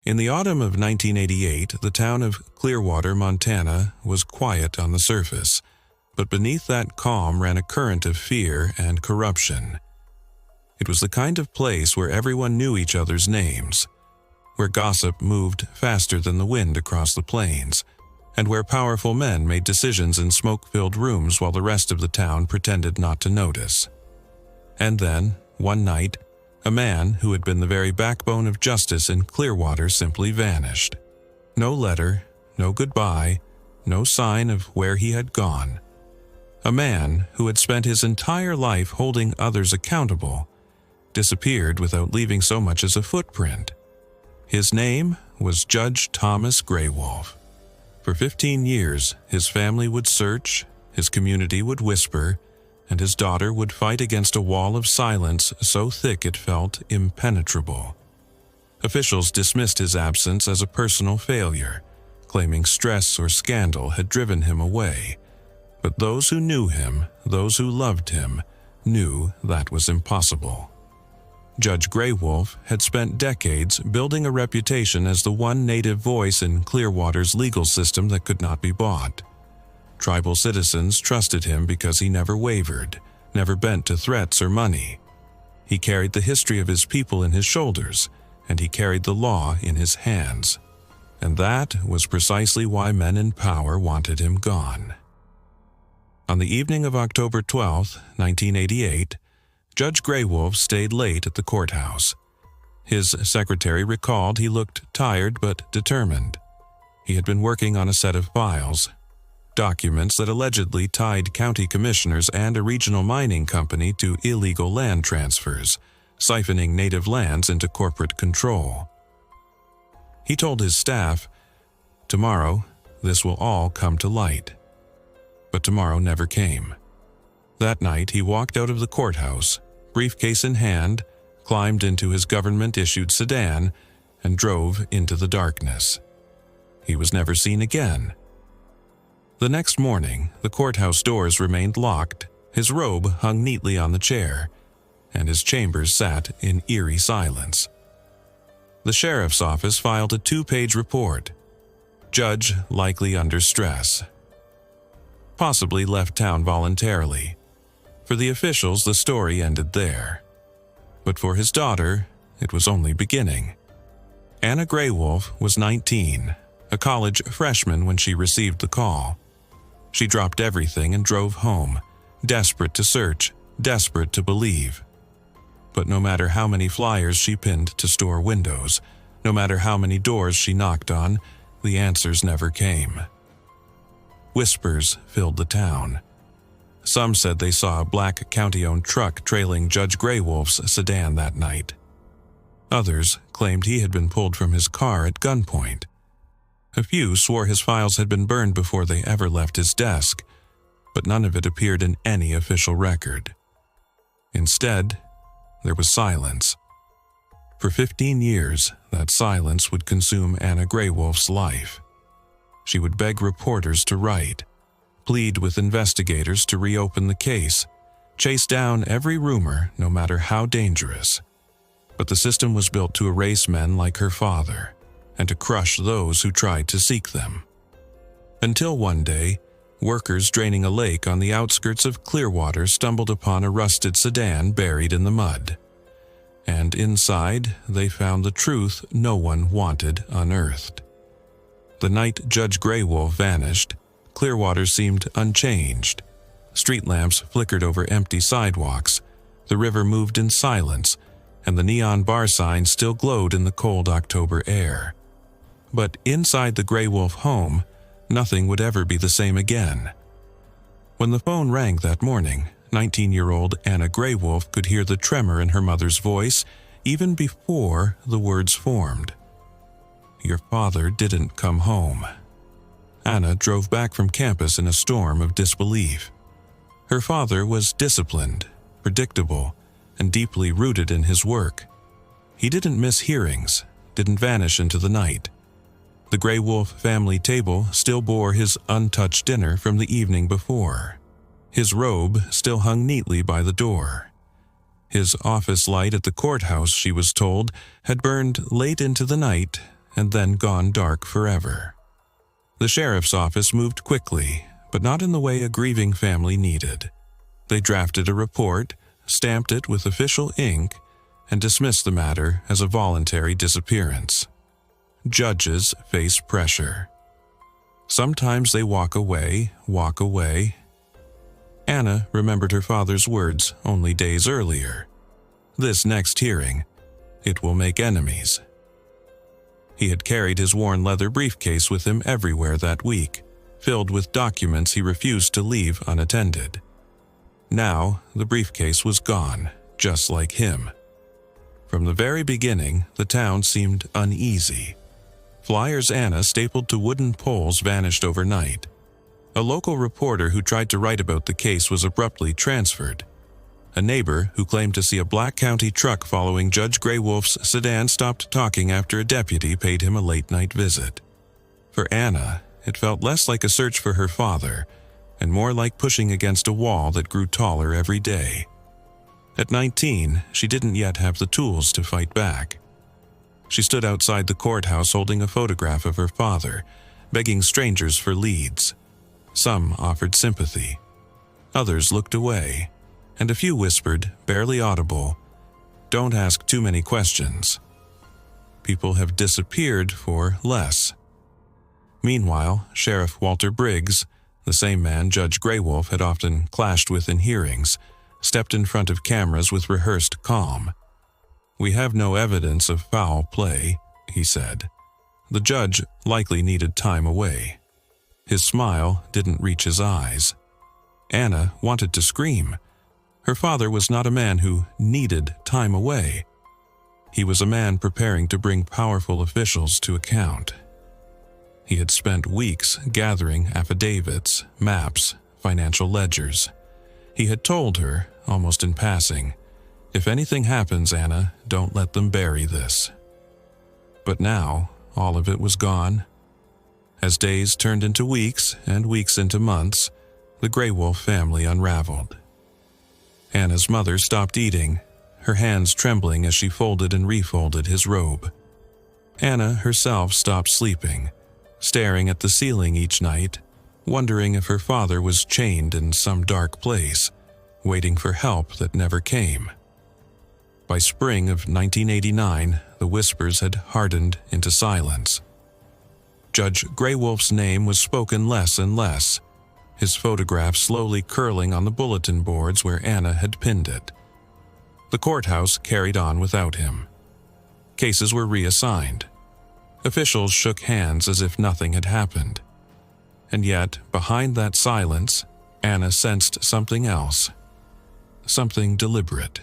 In the autumn of 1988, the town of Clearwater, Montana, was quiet on the surface, but beneath that calm ran a current of fear and corruption. It was the kind of place where everyone knew each other's names, where gossip moved faster than the wind across the plains, and where powerful men made decisions in smoke-filled rooms while the rest of the town pretended not to notice. And then, one night, a man who had been the very backbone of justice in Clearwater simply vanished. No letter, no goodbye, no sign of where he had gone. A man who had spent his entire life holding others accountable disappeared without leaving so much as a footprint. His name was Judge Thomas Greywolf. For 15 years, his family would search, his community would whisper, and his daughter would fight against a wall of silence so thick it felt impenetrable. Officials dismissed his absence as a personal failure, claiming stress or scandal had driven him away. But those who knew him, those who loved him, knew that was impossible. Judge Greywolf had spent decades building a reputation as the one native voice in Clearwater's legal system that could not be bought. Tribal citizens trusted him because he never wavered, never bent to threats or money. He carried the history of his people in his shoulders, and he carried the law in his hands. And that was precisely why men in power wanted him gone. On the evening of October 12, 1988, Judge Greywolf stayed late at the courthouse. His secretary recalled he looked tired but determined. He had been working on a set of files, documents that allegedly tied county commissioners and a regional mining company to illegal land transfers, siphoning native lands into corporate control. He told his staff, "Tomorrow, this will all come to light." But tomorrow never came. That night, he walked out of the courthouse, briefcase in hand, climbed into his government-issued sedan, and drove into the darkness. He was never seen again. The next morning, the courthouse doors remained locked, his robe hung neatly on the chair, and his chambers sat in eerie silence. The sheriff's office filed a 2-page report. Judge likely under stress. Possibly left town voluntarily. For the officials, the story ended there. But for his daughter, it was only beginning. Anna Greywolf was 19, a college freshman when she received the call. She dropped everything and drove home, desperate to search, desperate to believe. But no matter how many flyers she pinned to store windows, no matter how many doors she knocked on, the answers never came. Whispers filled the town. Some said they saw a black county-owned truck trailing Judge Greywolf's sedan that night. Others claimed he had been pulled from his car at gunpoint. A few swore his files had been burned before they ever left his desk, but none of it appeared in any official record. Instead, there was silence. For 15 years, that silence would consume Anna Greywolf's life. She would beg reporters to write, plead with investigators to reopen the case, chase down every rumor, no matter how dangerous. But the system was built to erase men like her father, and to crush those who tried to seek them. Until one day, workers draining a lake on the outskirts of Clearwater stumbled upon a rusted sedan buried in the mud. And inside, they found the truth no one wanted unearthed. The night Judge Greywolf vanished, Clearwater seemed unchanged. Street lamps flickered over empty sidewalks, the river moved in silence, and the neon bar sign still glowed in the cold October air. But inside the Greywolf home, nothing would ever be the same again. When the phone rang that morning, 19-year-old Anna Greywolf could hear the tremor in her mother's voice even before the words formed. "Your father didn't come home." Anna drove back from campus in a storm of disbelief. Her father was disciplined, predictable, and deeply rooted in his work. He didn't miss hearings, didn't vanish into the night. The Greywolf family table still bore his untouched dinner from the evening before. His robe still hung neatly by the door. His office light at the courthouse, she was told, had burned late into the night, and then gone dark forever. The sheriff's office moved quickly, but not in the way a grieving family needed. They drafted a report, stamped it with official ink, and dismissed the matter as a voluntary disappearance. Judges face pressure. Sometimes they walk away. Anna remembered her father's words only days earlier. This next hearing, it will make enemies. He had carried his worn leather briefcase with him everywhere that week, filled with documents he refused to leave unattended. Now, the briefcase was gone, just like him. From the very beginning, the town seemed uneasy. Flyers Anna stapled to wooden poles vanished overnight. A local reporter who tried to write about the case was abruptly transferred. A neighbor who claimed to see a Black County truck following Judge Greywolf's sedan stopped talking after a deputy paid him a late-night visit. For Anna, it felt less like a search for her father and more like pushing against a wall that grew taller every day. At 19, she didn't yet have the tools to fight back. She stood outside the courthouse holding a photograph of her father, begging strangers for leads. Some offered sympathy. Others looked away, and a few whispered, barely audible, "Don't ask too many questions." People have disappeared for less. Meanwhile, Sheriff Walter Briggs, the same man Judge Greywolf had often clashed with in hearings, stepped in front of cameras with rehearsed calm. "We have no evidence of foul play," he said. The judge likely needed time away. His smile didn't reach his eyes. Anna wanted to scream. Her father was not a man who needed time away. He was a man preparing to bring powerful officials to account. He had spent weeks gathering affidavits, maps, financial ledgers. He had told her, almost in passing, "If anything happens, Anna, don't let them bury this." But now, all of it was gone. As days turned into weeks and weeks into months, the Greywolf family unraveled. Anna's mother stopped eating, her hands trembling as she folded and refolded his robe. Anna herself stopped sleeping, staring at the ceiling each night, wondering if her father was chained in some dark place, waiting for help that never came. By spring of 1989, the whispers had hardened into silence. Judge Greywolf's name was spoken less and less, his photograph slowly curling on the bulletin boards where Anna had pinned it. The courthouse carried on without him. Cases were reassigned. Officials shook hands as if nothing had happened. And yet, behind that silence, Anna sensed something else. Something deliberate.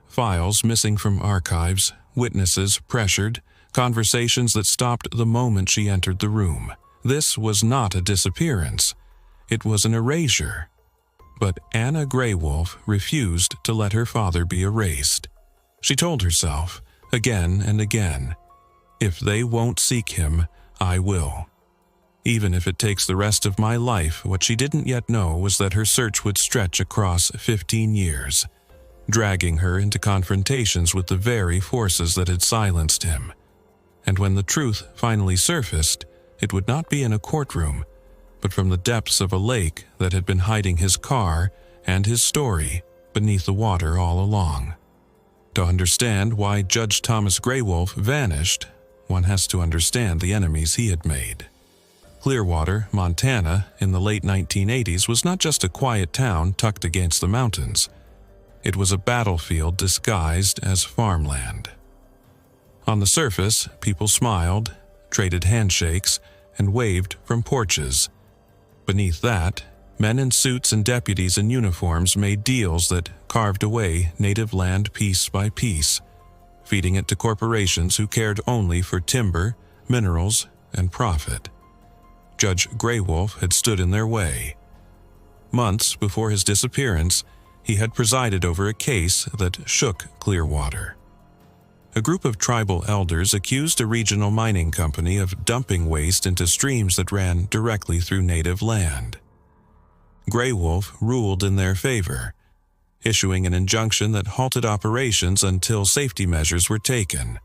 Files missing from archives, witnesses pressured, conversations that stopped the moment she entered the room. This was not a disappearance. It was an erasure. But Anna Greywolf refused to let her father be erased. She told herself, again and again, "If they won't seek him, I will." Even if it takes the rest of my life, what she didn't yet know was that her search would stretch across 15 years, dragging her into confrontations with the very forces that had silenced him. And when the truth finally surfaced, it would not be in a courtroom, but from the depths of a lake that had been hiding his car and his story beneath the water all along. To understand why Judge Thomas Greywolf vanished, one has to understand the enemies he had made. Clearwater, Montana, in the late 1980s was not just a quiet town tucked against the mountains. It was a battlefield disguised as farmland. On the surface, people smiled, traded handshakes, and waved from porches. Beneath that, men in suits and deputies in uniforms made deals that carved away native land piece by piece, feeding it to corporations who cared only for timber, minerals, and profit. Judge Greywolf had stood in their way. Months before his disappearance, he had presided over a case that shook Clearwater. A group of tribal elders accused a regional mining company of dumping waste into streams that ran directly through native land. Greywolf ruled in their favor, issuing an injunction that halted operations until safety measures were taken.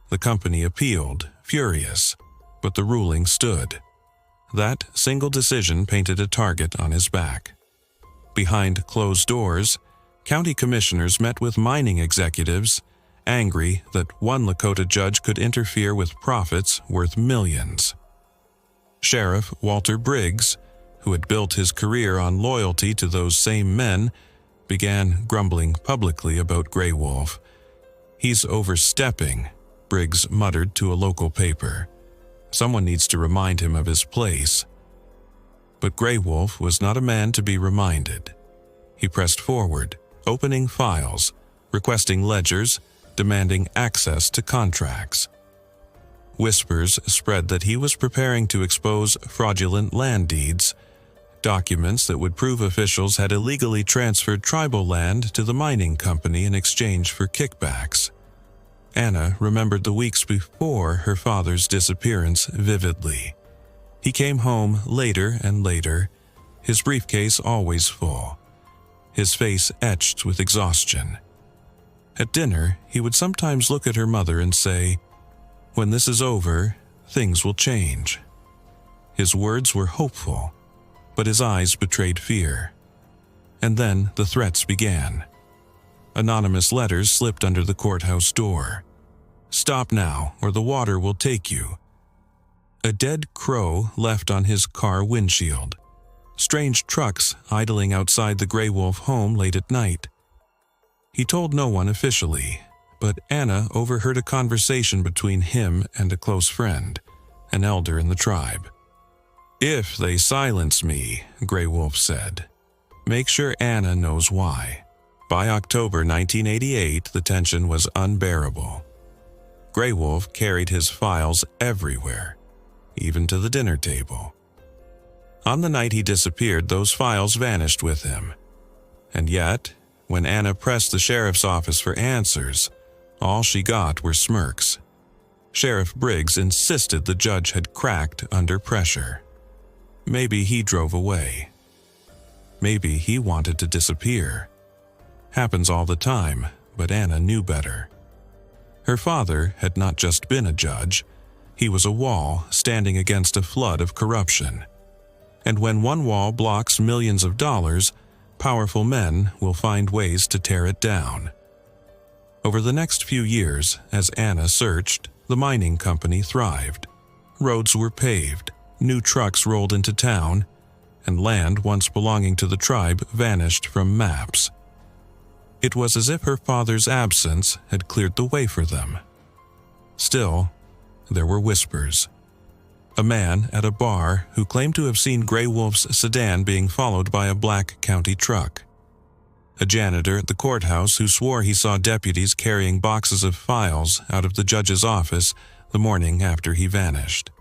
The company appealed, furious, but the ruling stood. That single decision painted a target on his back. Behind closed doors, county commissioners met with mining executives, angry that one Lakota judge could interfere with profits worth millions. Sheriff Walter Briggs, who had built his career on loyalty to those same men, began grumbling publicly about Greywolf. "He's overstepping," Briggs muttered to a local paper. "Someone needs to remind him of his place." But Greywolf was not a man to be reminded. He pressed forward, opening files, requesting ledgers, demanding access to contracts. Whispers spread that he was preparing to expose fraudulent land deeds, documents that would prove officials had illegally transferred tribal land to the mining company in exchange for kickbacks. Anna remembered the weeks before her father's disappearance vividly. He came home later and later, his briefcase always full, his face etched with exhaustion. At dinner, he would sometimes look at her mother and say, "When this is over, things will change." His words were hopeful, but his eyes betrayed fear. And then the threats began. Anonymous letters slipped under the courthouse door. "Stop now, or the water will take you." A dead crow left on his car windshield. Strange trucks idling outside the Greywolf home late at night. He told no one officially, but Anna overheard a conversation between him and a close friend, an elder in the tribe. "If they silence me," Greywolf said, "make sure Anna knows why." By October 1988, the tension was unbearable. Greywolf carried his files everywhere, even to the dinner table. On the night he disappeared, those files vanished with him. And yet, when Anna pressed the sheriff's office for answers, all she got were smirks. Sheriff Briggs insisted the judge had cracked under pressure. Maybe he drove away. Maybe he wanted to disappear. Happens all the time, but Anna knew better. Her father had not just been a judge, he was a wall standing against a flood of corruption. And when one wall blocks millions of dollars, powerful men will find ways to tear it down. Over the next few years, as Anna searched, the mining company thrived. Roads were paved, new trucks rolled into town, and land once belonging to the tribe vanished from maps. It was as if her father's absence had cleared the way for them. Still, there were whispers. A man at a bar who claimed to have seen Greywolf's sedan being followed by a black county truck. A janitor at the courthouse who swore he saw deputies carrying boxes of files out of the judge's office the morning after he vanished.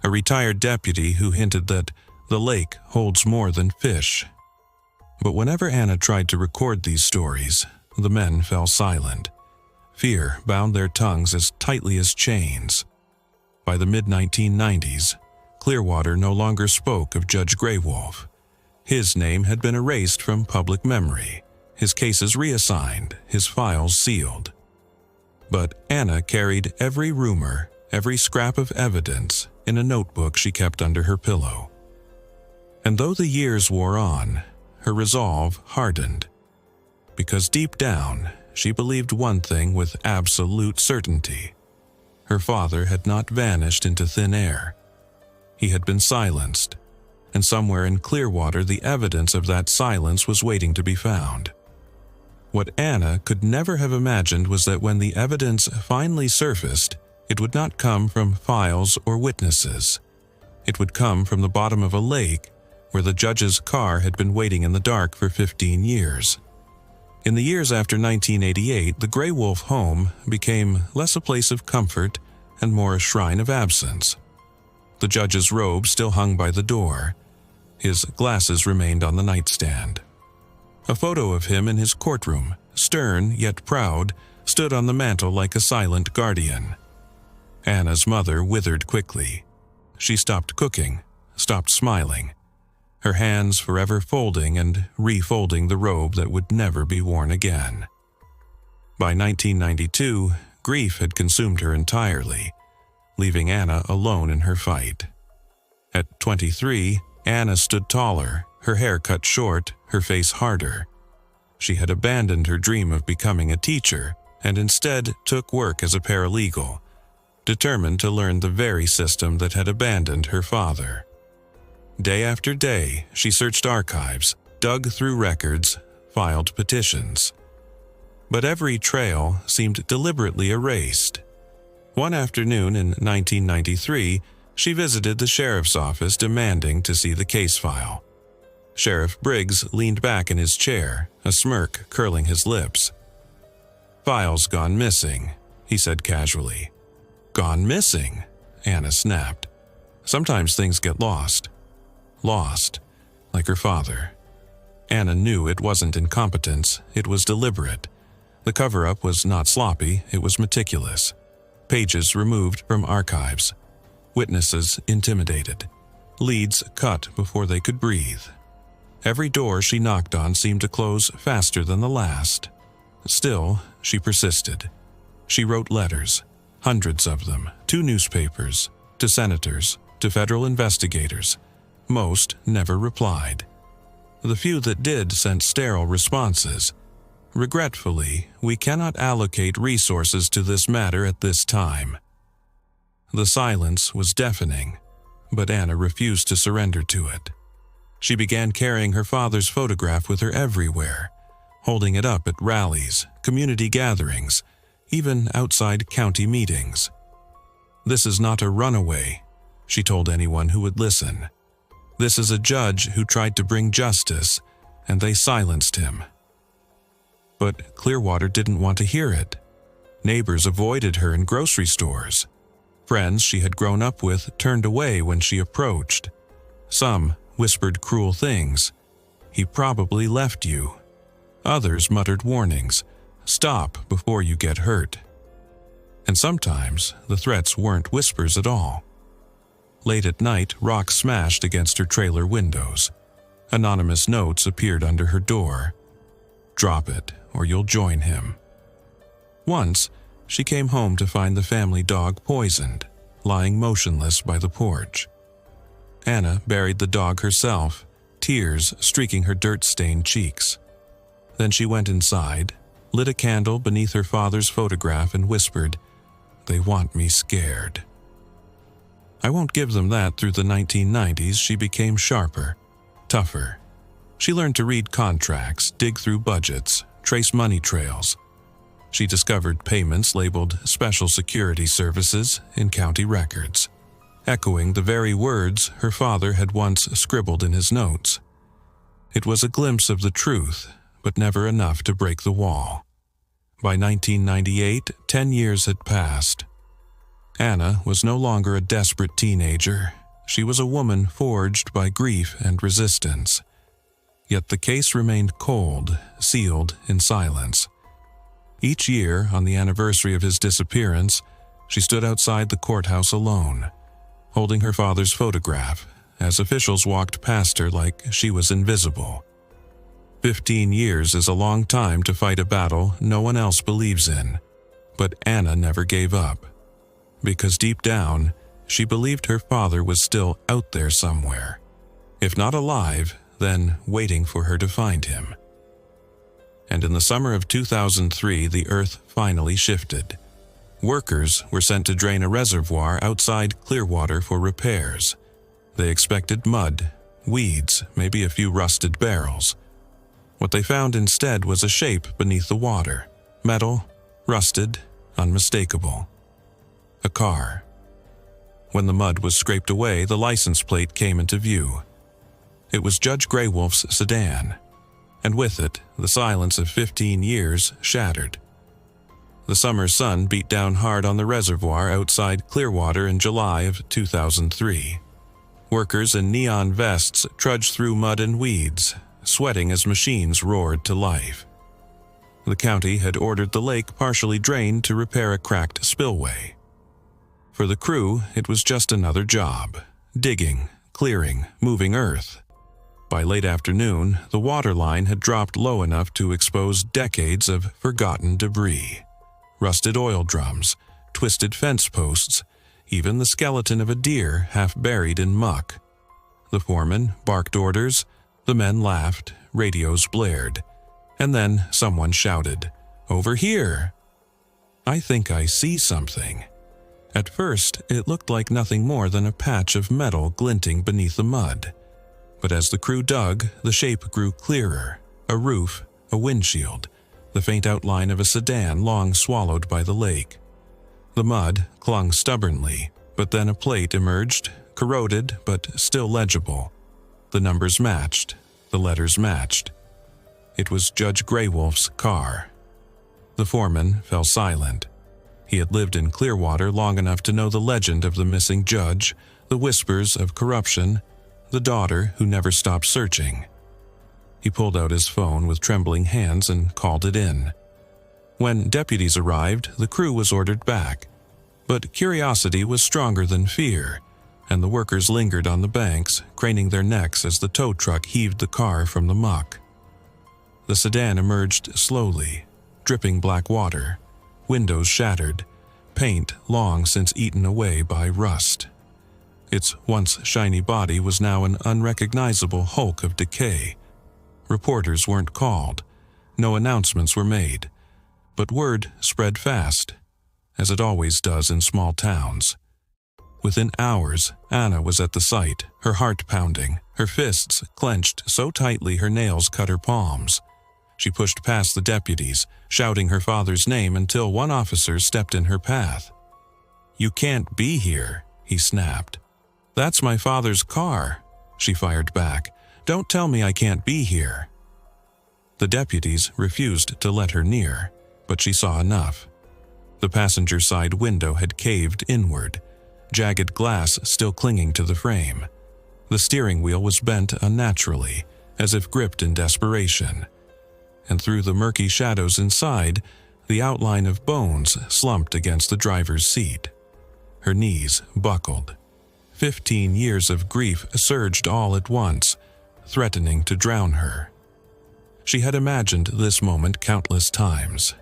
A retired deputy who hinted that the lake holds more than fish. But whenever Anna tried to record these stories, the men fell silent. Fear bound their tongues as tightly as chains. By the mid-1990s, Clearwater no longer spoke of Judge Greywolf. His name had been erased from public memory, his cases reassigned, his files sealed. But Anna carried every rumor, every scrap of evidence, in a notebook she kept under her pillow. And though the years wore on, her resolve hardened. Because deep down, she believed one thing with absolute certainty. Her father had not vanished into thin air. He had been silenced, and somewhere in Clearwater the evidence of that silence was waiting to be found. What Anna could never have imagined was that when the evidence finally surfaced, it would not come from files or witnesses. It would come from the bottom of a lake where the judge's car had been waiting in the dark for 15 years. In the years after 1988, the Greywolf home became less a place of comfort and more a shrine of absence. The judge's robe still hung by the door. His glasses remained on the nightstand. A photo of him in his courtroom, stern yet proud, stood on the mantel like a silent guardian. Anna's mother withered quickly. She stopped cooking, stopped smiling, her hands forever folding and refolding the robe that would never be worn again. By 1992, grief had consumed her entirely. leaving Anna alone in her fight. At 23, Anna stood taller, her hair cut short, her face harder. She had abandoned her dream of becoming a teacher and instead took work as a paralegal, determined to learn the very system that had abandoned her father. Day after day, she searched archives, dug through records, filed petitions. But every trail seemed deliberately erased. One afternoon in 1993, she visited the sheriff's office demanding to see the case file. Sheriff Briggs leaned back in his chair, a smirk curling his lips. "File's gone missing," he said casually. "Gone missing?" Anna snapped. "Sometimes things get lost." Lost, like her father. Anna knew it wasn't incompetence, it was deliberate. The cover-up was not sloppy, it was meticulous. Pages removed from archives. Witnesses intimidated. Leads cut before they could breathe. Every door she knocked on seemed to close faster than the last. Still, she persisted. She wrote letters, hundreds of them, to newspapers, to senators, to federal investigators. Most never replied. The few that did sent sterile responses. "Regretfully, we cannot allocate resources to this matter at this time." The silence was deafening, but Anna refused to surrender to it. She began carrying her father's photograph with her everywhere, holding it up at rallies, community gatherings, even outside county meetings. "This is not a runaway," she told anyone who would listen. "This is a judge who tried to bring justice, and they silenced him." But Clearwater didn't want to hear it. Neighbors avoided her in grocery stores. Friends she had grown up with turned away when she approached. Some whispered cruel things. "He probably left you." Others muttered warnings. "Stop before you get hurt." And sometimes the threats weren't whispers at all. Late at night, rocks smashed against her trailer windows. Anonymous notes appeared under her door. "Drop it, or you'll join him." Once, she came home to find the family dog poisoned, lying motionless by the porch. Anna buried the dog herself, tears streaking her dirt-stained cheeks. Then she went inside, lit a candle beneath her father's photograph and whispered, "They want me scared." I won't give them that. Through the 1990s, she became sharper, tougher. She learned to read contracts, dig through budgets, trace money trails. She discovered payments labeled Special Security Services in county records, echoing the very words her father had once scribbled in his notes. It was a glimpse of the truth, but never enough to break the wall. By 1998, 10 years had passed. Anna was no longer a desperate teenager. She was a woman forged by grief and resistance. Yet the case remained cold, sealed in silence. Each year, on the anniversary of his disappearance, she stood outside the courthouse alone, holding her father's photograph, as officials walked past her like she was invisible. 15 years is a long time to fight a battle no one else believes in, but Anna never gave up. Because deep down, she believed her father was still out there somewhere. If not alive, then waiting for her to find him. And in the summer of 2003, the earth finally shifted. Workers were sent to drain a reservoir outside Clearwater for repairs. They expected mud, weeds, maybe a few rusted barrels. What they found instead was a shape beneath the water, metal, rusted, unmistakable. A car. When the mud was scraped away, the license plate came into view. It was Judge Greywolf's sedan, and with it, the silence of 15 years shattered. The summer sun beat down hard on the reservoir outside Clearwater in July of 2003. Workers in neon vests trudged through mud and weeds, sweating as machines roared to life. The county had ordered the lake partially drained to repair a cracked spillway. For the crew, it was just another job: digging, clearing, moving earth. By late afternoon, the water line had dropped low enough to expose decades of forgotten debris. Rusted oil drums, twisted fence posts, even the skeleton of a deer half buried in muck. The foreman barked orders, the men laughed, radios blared, and then someone shouted, "Over here!" I think I see something. At first, it looked like nothing more than a patch of metal glinting beneath the mud. But as the crew dug, the shape grew clearer. A roof, a windshield, the faint outline of a sedan long swallowed by the lake. The mud clung stubbornly, but then a plate emerged, corroded but still legible. The numbers matched, the letters matched. It was Judge Greywolf's car. The foreman fell silent. He had lived in Clearwater long enough to know the legend of the missing judge, the whispers of corruption, the daughter who never stopped searching. He pulled out his phone with trembling hands and called it in. When deputies arrived, the crew was ordered back. But curiosity was stronger than fear, and the workers lingered on the banks, craning their necks as the tow truck heaved the car from the muck. The sedan emerged slowly, dripping black water, windows shattered, paint long since eaten away by rust. Its once shiny body was now an unrecognizable hulk of decay. Reporters weren't called, no announcements were made, but word spread fast, as it always does in small towns. Within hours, Anna was at the site, her heart pounding, her fists clenched so tightly her nails cut her palms. She pushed past the deputies, shouting her father's name until one officer stepped in her path. "You can't be here," he snapped. "That's my father's car," she fired back. "Don't tell me I can't be here." The deputies refused to let her near, but she saw enough. The passenger side window had caved inward, jagged glass still clinging to the frame. The steering wheel was bent unnaturally, as if gripped in desperation. And through the murky shadows inside, the outline of bones slumped against the driver's seat. Her knees buckled. 15 years of grief surged all at once, threatening to drown her. She had imagined this moment countless times.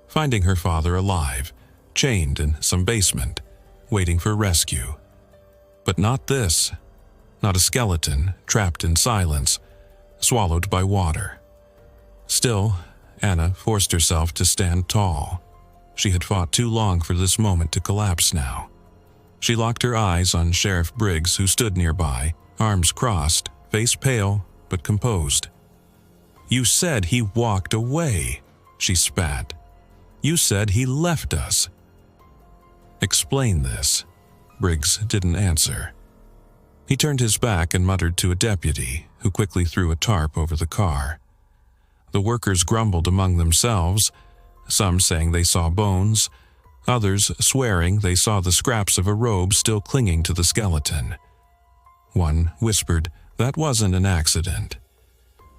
Finding her father alive, chained in some basement, waiting for rescue. But not this. Not a skeleton, trapped in silence, swallowed by water. Still, Anna forced herself to stand tall. She had fought too long for this moment to collapse now. She locked her eyes on Sheriff Briggs, who stood nearby, arms crossed, face pale but composed. "You said he walked away," she spat. "You said he left us." "Explain this." Briggs didn't answer. He turned his back and muttered to a deputy, who quickly threw a tarp over the car. The workers grumbled among themselves, some saying they saw bones, others swearing they saw the scraps of a robe still clinging to the skeleton. One whispered, "That wasn't an accident."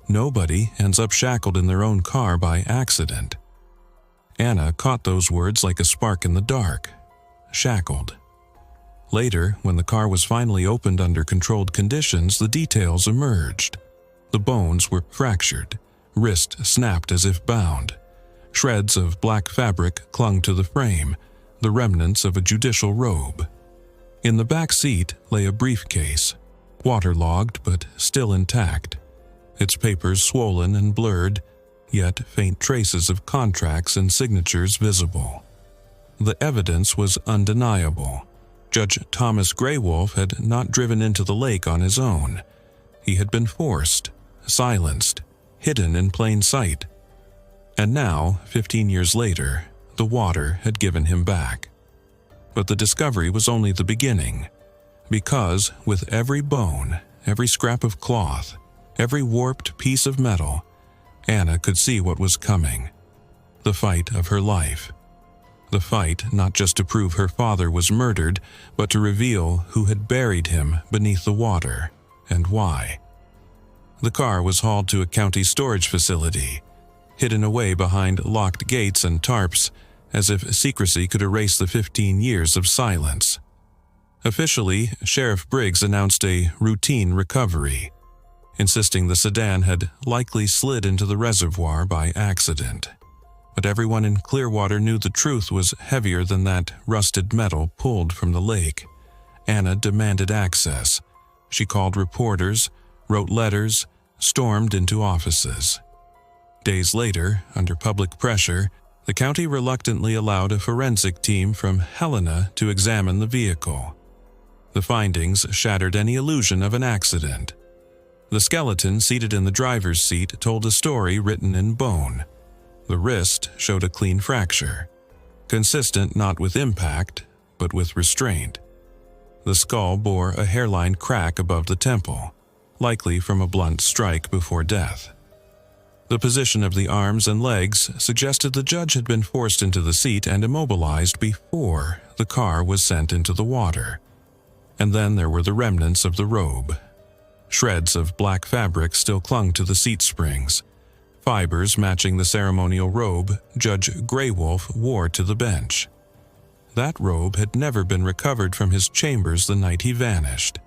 Nobody ends up shackled in their own car by accident. Anna caught those words like a spark in the dark. Shackled. Later, when the car was finally opened under controlled conditions, the details emerged. The bones were fractured, wrist snapped as if bound. Shreds of black fabric clung to the frame, the remnants of a judicial robe. In the back seat lay a briefcase, waterlogged but still intact, its papers swollen and blurred, yet faint traces of contracts and signatures visible. The evidence was undeniable. Judge Thomas Greywolf had not driven into the lake on his own. He had been forced, silenced, hidden in plain sight. And now, 15 years later, the water had given him back. But the discovery was only the beginning, because with every bone, every scrap of cloth, every warped piece of metal, Anna could see what was coming. The fight of her life. The fight not just to prove her father was murdered, but to reveal who had buried him beneath the water and why. The car was hauled to a county storage facility, hidden away behind locked gates and tarps, as if secrecy could erase the 15 years of silence. Officially, Sheriff Briggs announced a routine recovery, insisting the sedan had likely slid into the reservoir by accident. but everyone in Clearwater knew the truth was heavier than that rusted metal pulled from the lake. Anna demanded access. She called reporters, wrote letters, stormed into offices. Days later, under public pressure, the county reluctantly allowed a forensic team from Helena to examine the vehicle. The findings shattered any illusion of an accident. The skeleton seated in the driver's seat told a story written in bone. The wrist showed a clean fracture, consistent not with impact, but with restraint. The skull bore a hairline crack above the temple, likely from a blunt strike before death. The position of the arms and legs suggested the judge had been forced into the seat and immobilized before the car was sent into the water. And then there were the remnants of the robe. Shreds of black fabric still clung to the seat springs, fibers matching the ceremonial robe Judge Greywolf wore to the bench. That robe had never been recovered from his chambers the night he vanished.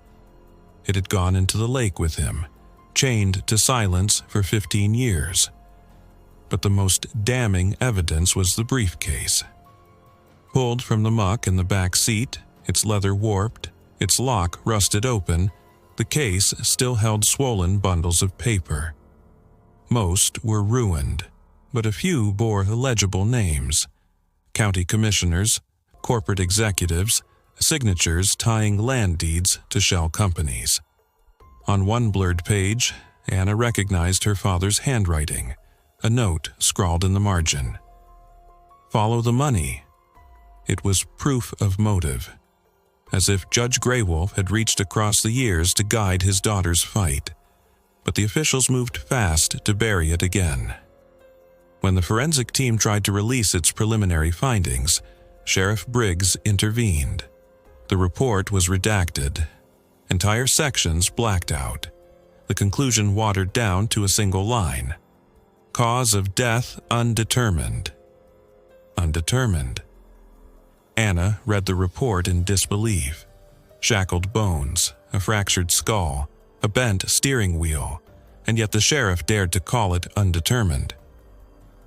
It had gone into the lake with him, chained to silence for 15 years. But the most damning evidence was the briefcase. Pulled from the muck in the back seat, its leather warped, its lock rusted open, the case still held swollen bundles of paper. Most were ruined, but a few bore illegible names: county commissioners, corporate executives, signatures tying land deeds to shell companies. On one blurred page, Anna recognized her father's handwriting, a note scrawled in the margin. "Follow the money." It was proof of motive, as if Judge Greywolf had reached across the years to guide his daughter's fight. But the officials moved fast to bury it again. When the forensic team tried to release its preliminary findings, Sheriff Briggs intervened. The report was redacted, entire sections blacked out, the conclusion watered down to a single line: cause of death undetermined. Undetermined. Anna read the report in disbelief. Shackled bones, a fractured skull, a bent steering wheel, and yet the sheriff dared to call it undetermined.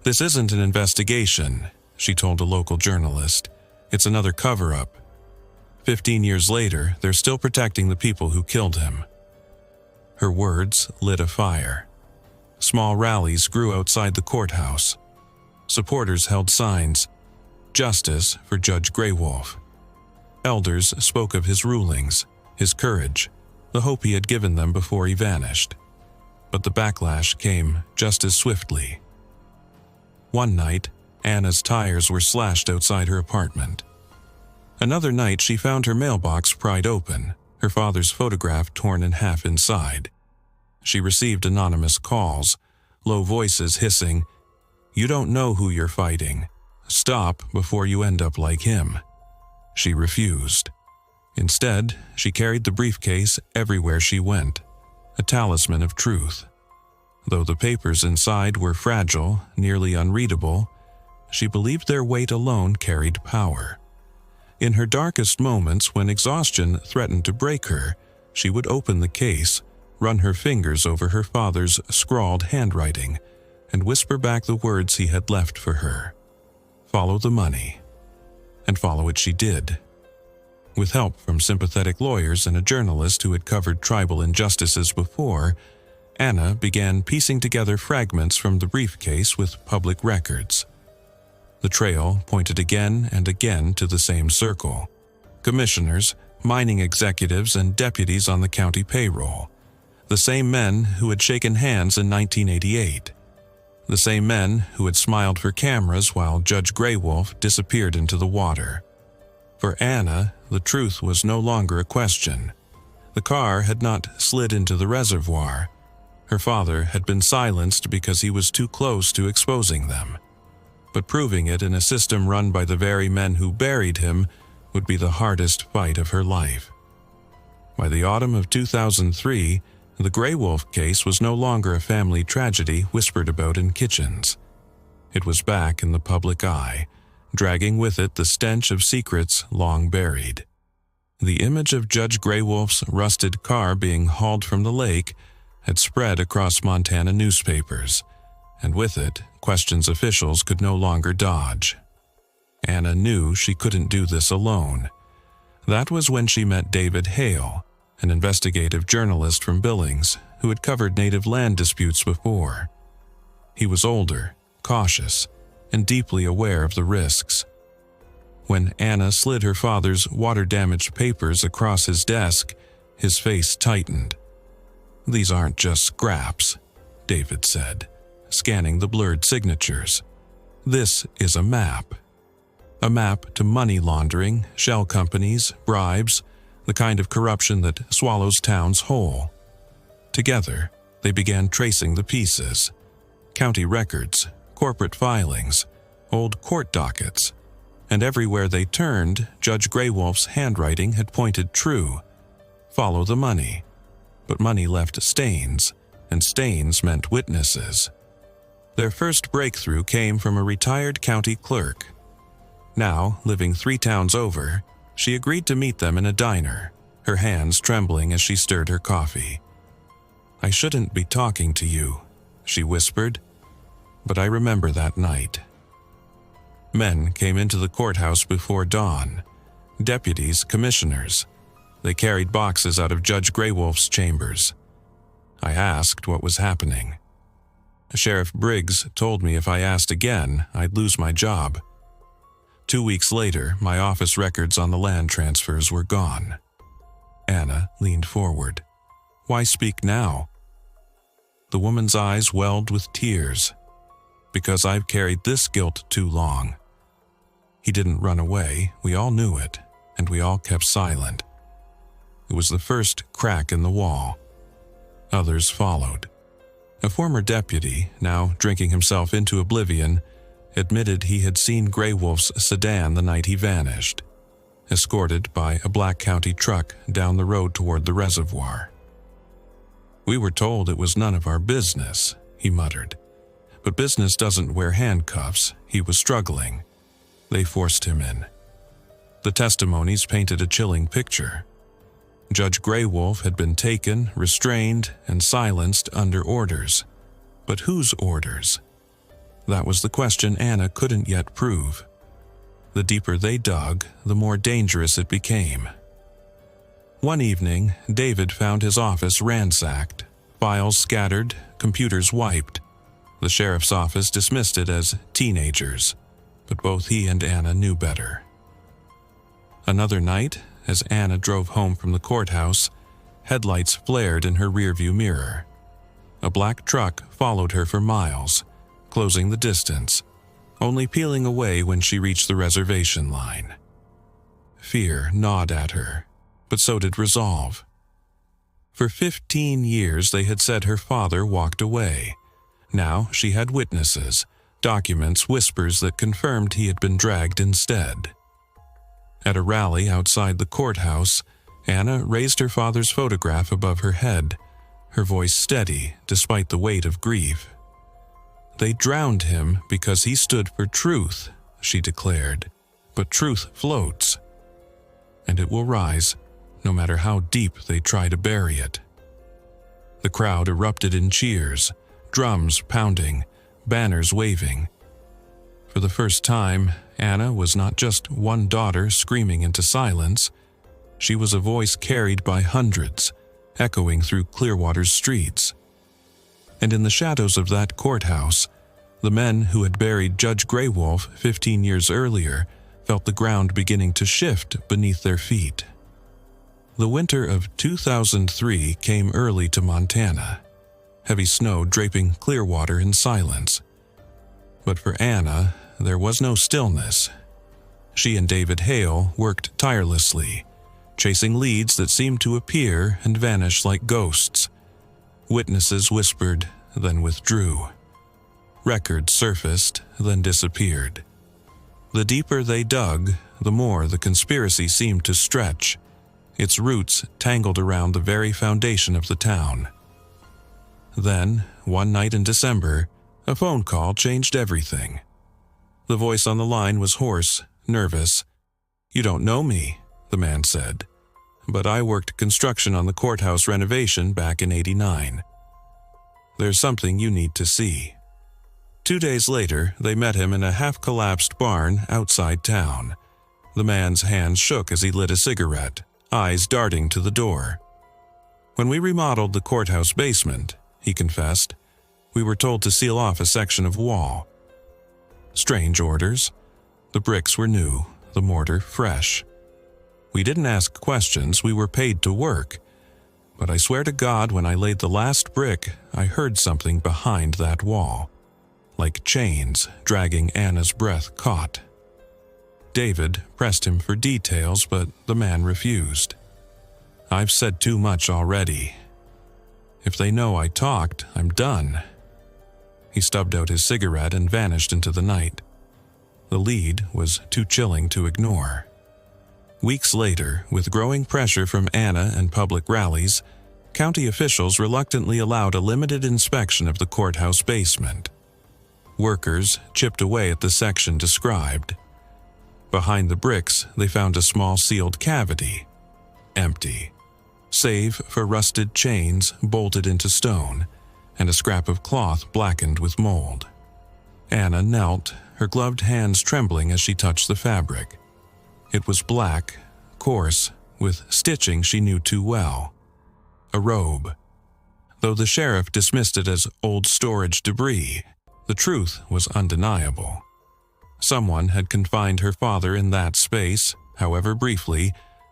"This isn't an investigation," she told a local journalist. "It's another cover-up. 15 years later, they're still protecting the people who killed him." Her words lit a fire. Small rallies grew outside the courthouse. Supporters held signs, "Justice for Judge Greywolf." Elders spoke of his rulings, his courage, the hope he had given them before he vanished. But the backlash came just as swiftly. One night, Anna's tires were slashed outside her apartment. Another night, she found her mailbox pried open, her father's photograph torn in half inside. She received anonymous calls, low voices hissing, "You don't know who you're fighting. Stop before you end up like him." She refused. Instead, she carried the briefcase everywhere she went, a talisman of truth. Though the papers inside were fragile, nearly unreadable, she believed their weight alone carried power. In her darkest moments, when exhaustion threatened to break her, she would open the case, run her fingers over her father's scrawled handwriting, and whisper back the words he had left for her. Follow the money. And follow it she did. With help from sympathetic lawyers and a journalist who had covered tribal injustices before, Anna began piecing together fragments from the briefcase with public records. The trail pointed again and again to the same circle: commissioners, mining executives, and deputies on the county payroll. The same men who had shaken hands in 1988. The same men who had smiled for cameras while Judge Greywolf disappeared into the water. For Anna, the truth was no longer a question. The car had not slid into the reservoir. Her father had been silenced because he was too close to exposing them. But proving it in a system run by the very men who buried him would be the hardest fight of her life. By the autumn of 2003, the Greywolf case was no longer a family tragedy whispered about in kitchens. It was back in the public eye, dragging with it the stench of secrets long buried. The image of Judge Greywolf's rusted car being hauled from the lake had spread across Montana newspapers, and with it, questions officials could no longer dodge. Anna knew she couldn't do this alone. That was when she met David Hale, an investigative journalist from Billings who had covered native land disputes before. He was older, cautious, and deeply aware of the risks. When Anna slid her father's water-damaged papers across his desk, his face tightened. "These aren't just scraps," David said, scanning the blurred signatures. "This is a map. A map to money laundering, shell companies, bribes, the kind of corruption that swallows towns whole." Together, they began tracing the pieces. County records, corporate filings, old court dockets, and everywhere they turned, Judge Greywolf's handwriting had pointed true. Follow the money. But money left stains, and stains meant witnesses. Their first breakthrough came from a retired county clerk. Now, living 3 towns over, she agreed to meet them in a diner, her hands trembling as she stirred her coffee. "I shouldn't be talking to you," she whispered, "but I remember that night." Men came into the courthouse before dawn. Deputies, commissioners. They carried boxes out of Judge Greywolf's chambers. I asked what was happening. Sheriff Briggs told me if I asked again, I'd lose my job. 2 weeks later, my office records on the land transfers were gone. Anna leaned forward. "Why speak now?" The woman's eyes welled with tears. "Because I've carried this guilt too long." He didn't run away, we all knew it, and we all kept silent. It was the first crack in the wall. Others followed. A former deputy, now drinking himself into oblivion, admitted he had seen Greywolf's sedan the night he vanished, escorted by a Black County truck down the road toward the reservoir. "We were told it was none of our business," he muttered. "But business doesn't wear handcuffs." He was struggling. They forced him in. The testimonies painted a chilling picture. Judge Greywolf had been taken, restrained, and silenced under orders. But whose orders? That was the question Anna couldn't yet prove. The deeper they dug, the more dangerous it became. One evening, David found his office ransacked, files scattered, computers wiped. The sheriff's office dismissed it as teenagers, but both he and Anna knew better. Another night, as Anna drove home from the courthouse, headlights flared in her rearview mirror. A black truck followed her for miles, closing the distance, only peeling away when she reached the reservation line. Fear gnawed at her, but so did resolve. For 15 years they had said her father walked away. Now she had witnesses, documents, whispers that confirmed he had been dragged instead. At a rally outside the courthouse, Anna raised her father's photograph above her head, her voice steady despite the weight of grief. "They drowned him because he stood for truth," she declared, "but truth floats, and it will rise no matter how deep they try to bury it." The crowd erupted in cheers, drums pounding, banners waving. For the first time, Anna was not just one daughter screaming into silence. She was a voice carried by hundreds, echoing through Clearwater's streets. And in the shadows of that courthouse, the men who had buried Judge Greywolf 15 years earlier felt the ground beginning to shift beneath their feet. The winter of 2003 came early to Montana, heavy snow draping Clearwater in silence. But for Anna, there was no stillness. She and David Hale worked tirelessly, chasing leads that seemed to appear and vanish like ghosts. Witnesses whispered, then withdrew. Records surfaced, then disappeared. The deeper they dug, the more the conspiracy seemed to stretch, its roots tangled around the very foundation of the town. Then, one night in December, a phone call changed everything. The voice on the line was hoarse, nervous. "You don't know me," the man said, "but I worked construction on the courthouse renovation back in '89. There's something you need to see." 2 days later, they met him in a half-collapsed barn outside town. The man's hands shook as he lit a cigarette, eyes darting to the door. "When we remodeled the courthouse basement," he confessed, "we were told to seal off a section of wall." Strange orders. The bricks were new, the mortar fresh. "We didn't ask questions, we were paid to work. But I swear to God, when I laid the last brick, I heard something behind that wall, like chains dragging Anna's breath caught." David pressed him for details, but the man refused. "I've said too much already. If they know I talked, I'm done." He stubbed out his cigarette and vanished into the night. The lead was too chilling to ignore. Weeks later, with growing pressure from Anna and public rallies, county officials reluctantly allowed a limited inspection of the courthouse basement. Workers chipped away at the section described. Behind the bricks, they found a small sealed cavity, empty, save for rusted chains bolted into stone and a scrap of cloth blackened with mold. Anna knelt, her gloved hands trembling as she touched the fabric. It was black, coarse, with stitching she knew too well. A robe. Though the sheriff dismissed it as old storage debris, the truth was undeniable. Someone had confined her father in that space, however briefly,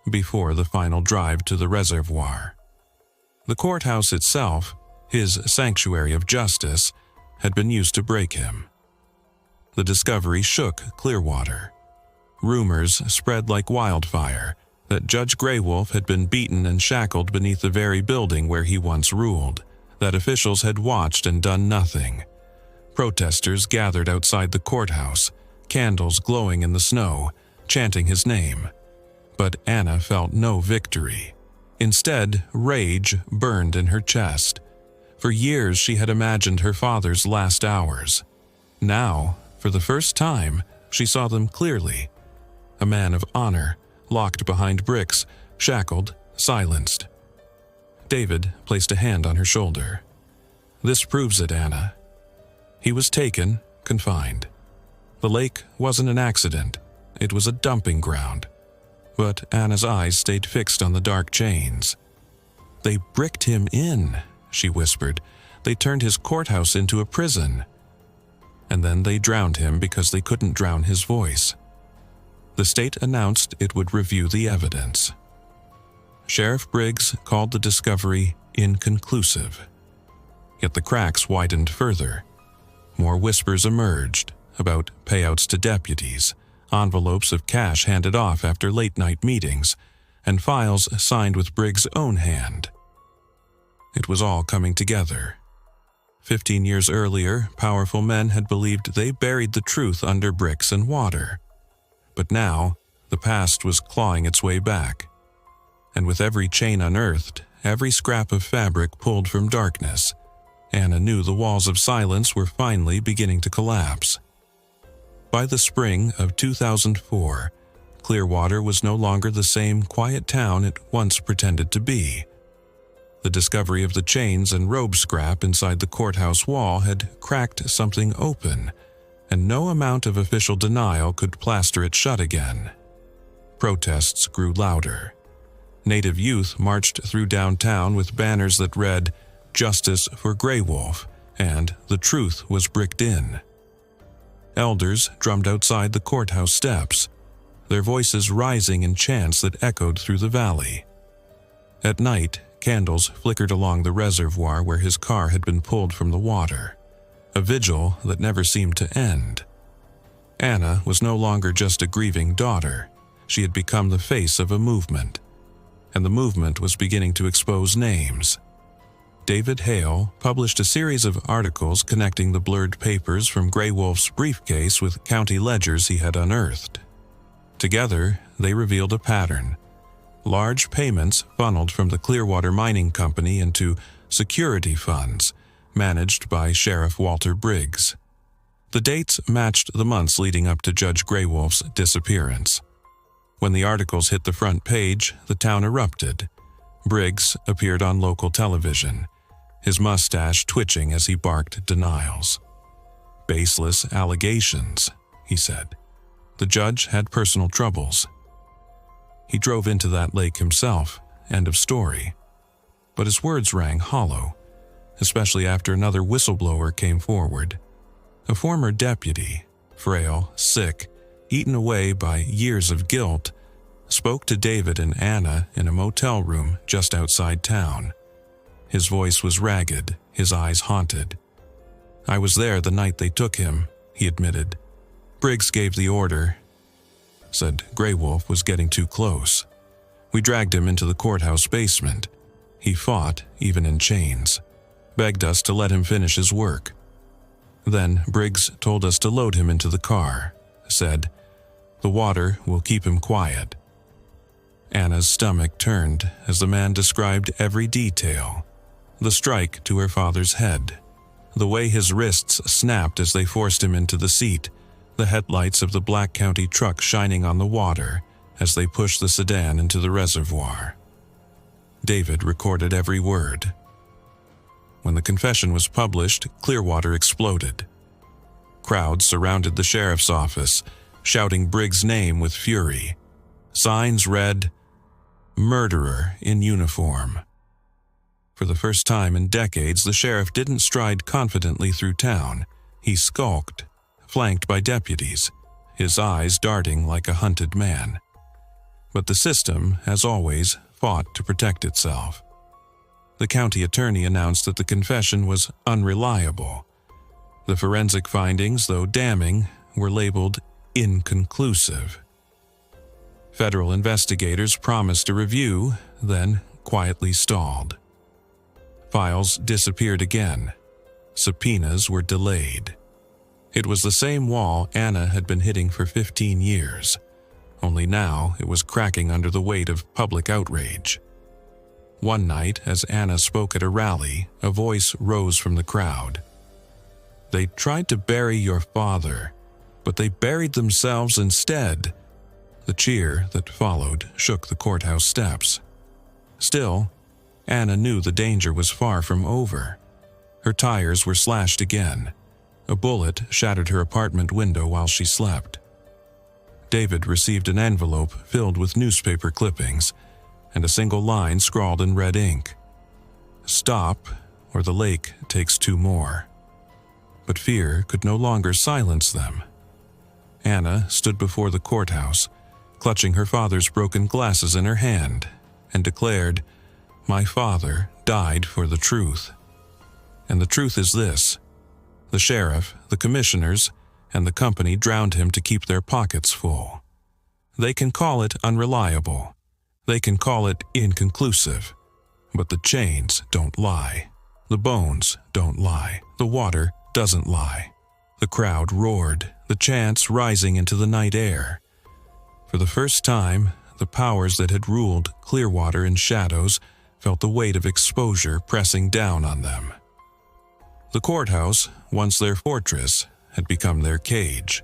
before the final drive to the reservoir. The courthouse itself, his sanctuary of justice, had been used to break him. The discovery shook Clearwater. Rumors spread like wildfire that Judge Greywolf had been beaten and shackled beneath the very building where he once ruled, that officials had watched and done nothing. Protesters gathered outside the courthouse, candles glowing in the snow, chanting his name. But Anna felt no victory. Instead, rage burned in her chest. For years she had imagined her father's last hours. Now, for the first time, she saw them clearly. A man of honor, locked behind bricks, shackled, silenced. David placed a hand on her shoulder. "This proves it, Anna." He was taken, confined. The lake wasn't an accident. It was a dumping ground. But Anna's eyes stayed fixed on the dark chains. "They bricked him in," she whispered. "They turned his courthouse into a prison. And then they drowned him because they couldn't drown his voice." The state announced it would review the evidence. Sheriff Briggs called the discovery inconclusive. Yet the cracks widened further. More whispers emerged about payouts to deputies, envelopes of cash handed off after late-night meetings, and files signed with Briggs' own hand. It was all coming together. 15 years earlier, powerful men had believed they buried the truth under bricks and water. But now, the past was clawing its way back. And with every chain unearthed, every scrap of fabric pulled from darkness, Anna knew the walls of silence were finally beginning to collapse. By the spring of 2004, Clearwater was no longer the same quiet town it once pretended to be. The discovery of the chains and robe scrap inside the courthouse wall had cracked something open, and no amount of official denial could plaster it shut again. Protests grew louder. Native youth marched through downtown with banners that read, "Justice for Greywolf," and "The truth was bricked in." Elders drummed outside the courthouse steps, their voices rising in chants that echoed through the valley. At night, candles flickered along the reservoir where his car had been pulled from the water, a vigil that never seemed to end. Anna was no longer just a grieving daughter. She had become the face of a movement, and the movement was beginning to expose names. David Hale published a series of articles connecting the blurred papers from Greywolf's briefcase with county ledgers he had unearthed. Together, they revealed a pattern. Large payments funneled from the Clearwater Mining Company into security funds managed by Sheriff Walter Briggs. The dates matched the months leading up to Judge Greywolf's disappearance. When the articles hit the front page, the town erupted. Briggs appeared on local television, his mustache twitching as he barked denials. "Baseless allegations," he said. The judge had personal troubles. He drove into that lake himself, end of story. But his words rang hollow, especially after another whistleblower came forward. A former deputy, frail, sick, eaten away by years of guilt, spoke to David and Anna in a motel room just outside town. His voice was ragged, his eyes haunted. "I was there the night they took him," he admitted. "Briggs gave the order. Said Greywolf was getting too close. We dragged him into the courthouse basement. He fought, even in chains. Begged us to let him finish his work. Then Briggs told us to load him into the car. Said, 'The water will keep him quiet.'" Anna's stomach turned as the man described every detail. The strike to her father's head, the way his wrists snapped as they forced him into the seat, the headlights of the Black County truck shining on the water as they pushed the sedan into the reservoir. David recorded every word. When the confession was published, Clearwater exploded. Crowds surrounded the sheriff's office, shouting Briggs' name with fury. Signs read, "Murderer in uniform." For the first time in decades, the sheriff didn't stride confidently through town. He skulked, flanked by deputies, his eyes darting like a hunted man. But the system, as always, fought to protect itself. The county attorney announced that the confession was unreliable. The forensic findings, though damning, were labeled inconclusive. Federal investigators promised a review, then quietly stalled. Files disappeared again. Subpoenas were delayed. It was the same wall Anna had been hitting for 15 years, only now it was cracking under the weight of public outrage. One night, as Anna spoke at a rally, a voice rose from the crowd. "They tried to bury your father, but they buried themselves instead." The cheer that followed shook the courthouse steps. Still, Anna knew the danger was far from over. Her tires were slashed again. A bullet shattered her apartment window while she slept. David received an envelope filled with newspaper clippings and a single line scrawled in red ink. "Stop, or the lake takes two more." But fear could no longer silence them. Anna stood before the courthouse, clutching her father's broken glasses in her hand, and declared, "My father died for the truth. And the truth is this: the sheriff, the commissioners, and the company drowned him to keep their pockets full. They can call it unreliable. They can call it inconclusive. But the chains don't lie. The bones don't lie. The water doesn't lie." The crowd roared, the chants rising into the night air. For the first time, the powers that had ruled Clearwater in shadows felt the weight of exposure pressing down on them. The courthouse, once their fortress, had become their cage,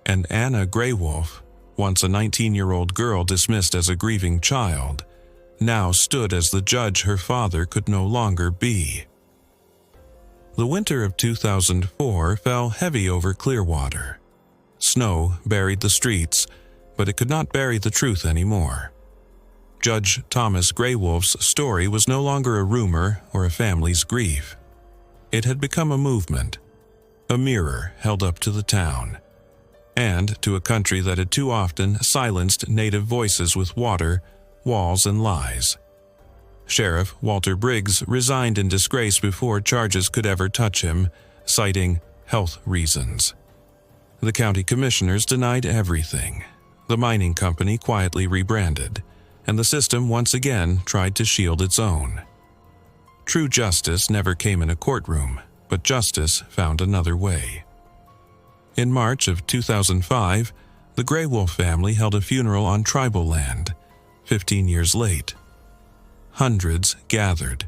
and Anna Greywolf, once a 19-year-old girl dismissed as a grieving child, now stood as the judge her father could no longer be. The winter of 2004 fell heavy over Clearwater. Snow buried the streets, but it could not bury the truth anymore. Judge Thomas Greywolf's story was no longer a rumor or a family's grief. It had become a movement, a mirror held up to the town, and to a country that had too often silenced native voices with water, walls, and lies. Sheriff Walter Briggs resigned in disgrace before charges could ever touch him, citing health reasons. The county commissioners denied everything. The mining company quietly rebranded, and the system once again tried to shield its own. True justice never came in a courtroom, but justice found another way. In March of 2005, the Greywolf family held a funeral on tribal land, 15 years late. Hundreds gathered: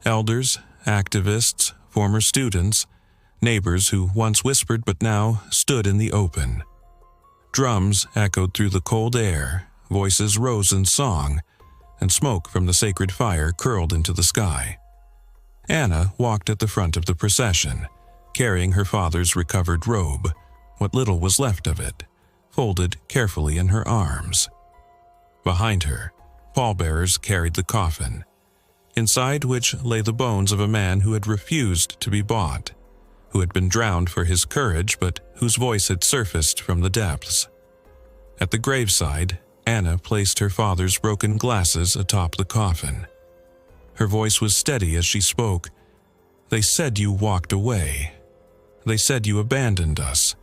elders, activists, former students, neighbors who once whispered but now stood in the open. Drums echoed through the cold air, voices rose in song, and smoke from the sacred fire curled into the sky. Anna walked at the front of the procession, carrying her father's recovered robe, what little was left of it, folded carefully in her arms. Behind her, pallbearers carried the coffin, inside which lay the bones of a man who had refused to be bought, who had been drowned for his courage but whose voice had surfaced from the depths. At the graveside, Anna placed her father's broken glasses atop the coffin. Her voice was steady as she spoke. "They said you walked away. They said you abandoned us.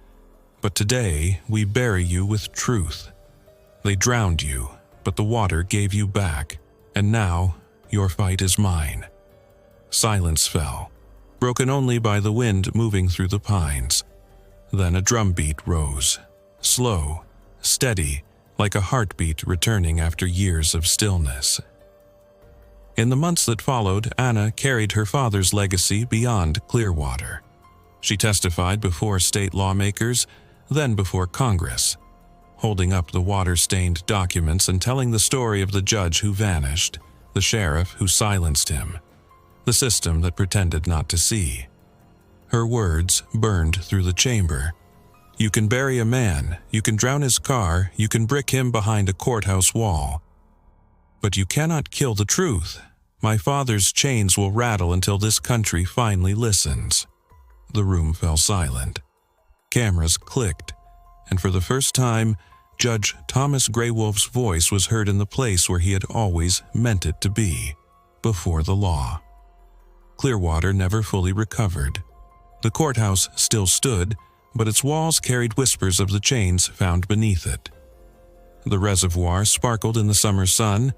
But today we bury you with truth. They drowned you, but the water gave you back, and now your fight is mine." Silence fell, broken only by the wind moving through the pines. Then a drumbeat rose, slow, steady, like a heartbeat returning after years of stillness. In the months that followed, Anna carried her father's legacy beyond Clearwater. She testified before state lawmakers, then before Congress, holding up the water-stained documents and telling the story of the judge who vanished, the sheriff who silenced him, the system that pretended not to see. Her words burned through the chamber. "You can bury a man, you can drown his car, you can brick him behind a courthouse wall. But you cannot kill the truth. My father's chains will rattle until this country finally listens." The room fell silent. Cameras clicked, and for the first time, Judge Thomas Greywolf's voice was heard in the place where he had always meant it to be, before the law. Clearwater never fully recovered. The courthouse still stood, but its walls carried whispers of the chains found beneath it. The reservoir sparkled in the summer sun,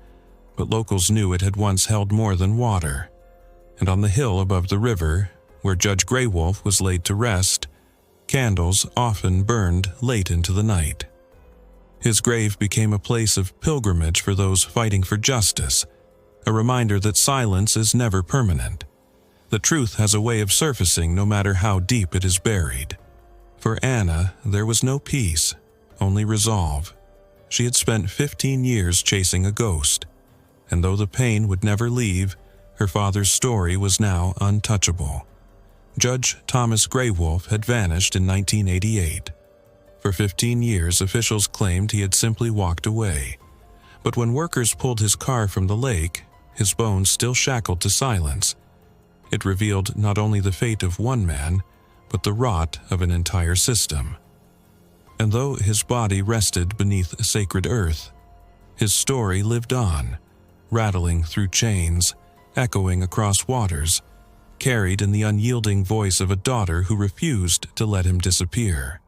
but locals knew it had once held more than water. And on the hill above the river, where Judge Greywolf was laid to rest, candles often burned late into the night. His grave became a place of pilgrimage for those fighting for justice, a reminder that silence is never permanent. The truth has a way of surfacing no matter how deep it is buried. For Anna, there was no peace, only resolve. She had spent 15 years chasing a ghost, and though the pain would never leave, her father's story was now untouchable. Judge Thomas Greywolf had vanished in 1988. For 15 years, officials claimed he had simply walked away. But when workers pulled his car from the lake, his bones still shackled to silence. It revealed not only the fate of one man, but the rot of an entire system. And though his body rested beneath sacred earth, his story lived on, rattling through chains, echoing across waters, carried in the unyielding voice of a daughter who refused to let him disappear.